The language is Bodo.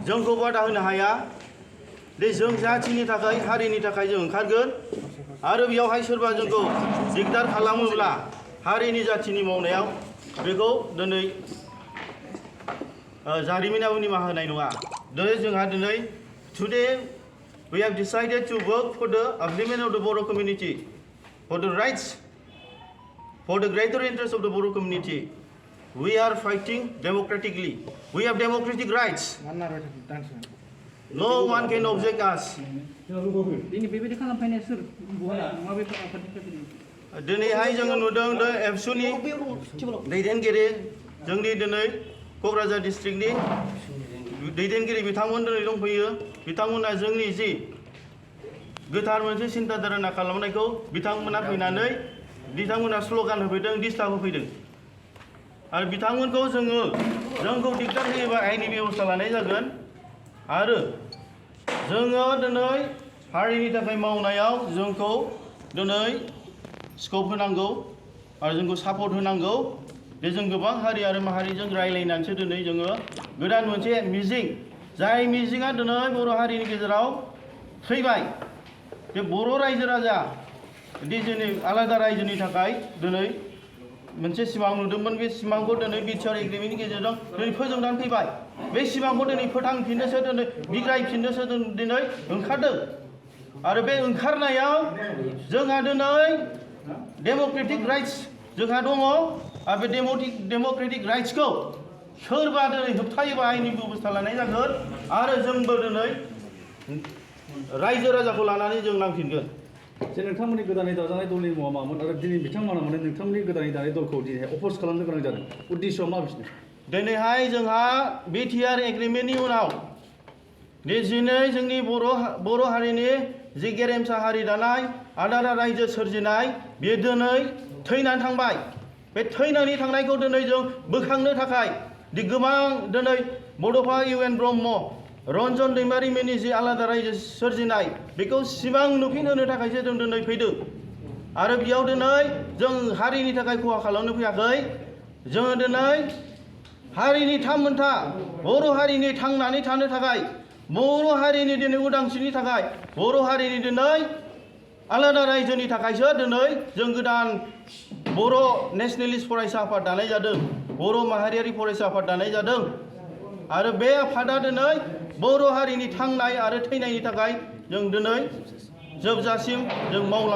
जोंखौ बादा होनो हाया दे जों जाथिनि थाखाय हारिनि थाखाय जों ओंखारगोन आरो बेयावहाय सोरबा जोंखौ दिगदार खालामोब्ला हारिनि जाथिनि मावनायाव बेखौ दिनै जारिमिनाव निमाहा होनाय नङा दिनै जोंहा दिनै today we have decided to work for the upliftment of the Bodo community, for the rights, for the greater interest of the Bodo community. We are fighting democratically. We have democratic rights. No one can object us. दिनैहाय जोङो नुदों एबसुनि दैदेनगिरि जोंनि दिनै क'क्राझार डिस्ट्रिक्टनि दैदेनगिरि बिथांमोन दिनै दंफैयो बिथांमोना जोंनि जि गोथार मोनसे सिन्ता धारना खालामनायखौ बिथांमोना फैनानै बिथांमोना स्ल'गान होफैदों डिस्टार्ब होफैदों आरो बिथांमोनखौ जोंखौ दिगदार होयोबा आयेननि बेबस्था लानाय जागोन आरो जोङो दिनै हारिनि थाखाय मावनायाव जोंखौ दिनै स्कप होनांगौ आरो जोंखौ सापर्ट होनांगौ दे जों गोबां हारि आरो माहारिजों रायलायनानैसो दिनै जोङो गोदान मोनसे मिजिं जाय मिजिंआ दिनै बर' हारिनि गेजेराव फैबाय बे बर' रायजो राजा दि जोंनि आलादा रायजोनि थाखाय दिनै मोनसे सिमां नुदोंमोन बे सिमांखौ दिनै बिटिआर एग्रिमेन्टनि गेजेरजों दिनै फोजोबनानै फैबाय बे सिमांखौ दिनै फोथांफिननोसो दिनै बिग्रायफिननोसो दिनै ओंखारदों आरो बे ओंखारनायाव जोंहा दिनै डेम'क्रेटिक राइट्स जोंहा दङ आरो बे डेम'क्रेटिक राइट्सखौ सोरबा दिनै होबथायोबा आयेननि बेबस्था लानाय जागोन आरो जोंबो दिनै रायजो राजाखौ लानानै जों नांफिनगोन जे नोंथांमोननि गोदानै दाजानाय दलनि मुङा मामोन आरो दिनै बिथांमोना माने नोंथांमोननि गोदानै दानाय दलखौ दिनै अप'ज खालामनो गोनां जादों उद्देश्यआ मा बिसोरनि दिनैहाय जोंहा बिटिआर एग्रिमेन्टनि उनाव दिनै जोंनि बर' हारिनि जि गेरेमसा हारि दानाय आलादा रायजो सोरजिनाय बेयो दिनै थैनानै थांबाय बे थैनानै थांनायखौ दिनै जों बोखांनो थाखाय गोबां दिनै बड'फा इउएन ब्रह्म रन्जन दैमारिमोननि जि आलादा रायजो सोरजिनाय बेखौ सिमां नुफिनहोनो थाखायसो जों दिनै फैदों आरो बेयाव दिनै जों हारिनि थाखाय खहा खालामनो फैयाखै जोङो दिनै हारिनि थामोनथा बर' हारिनि थांनानै थानो थाखाय बर' हारिनि दिनै उदांस्रिनि थाखाय बर' हारिनि दिनै आलादा रायजोनि थाखायसो दिनै जों गोदान बर' नेशनेलिस्ट फरायसा आफाद दानाय जादों बर' माहारियारि फरायसा आफाद दानाय जादों आरो बे आफादा दिनै बर' हारिनि थांनाय आरो थैनायनि थाखाय जों दिनै जोबजासिम जों मावलां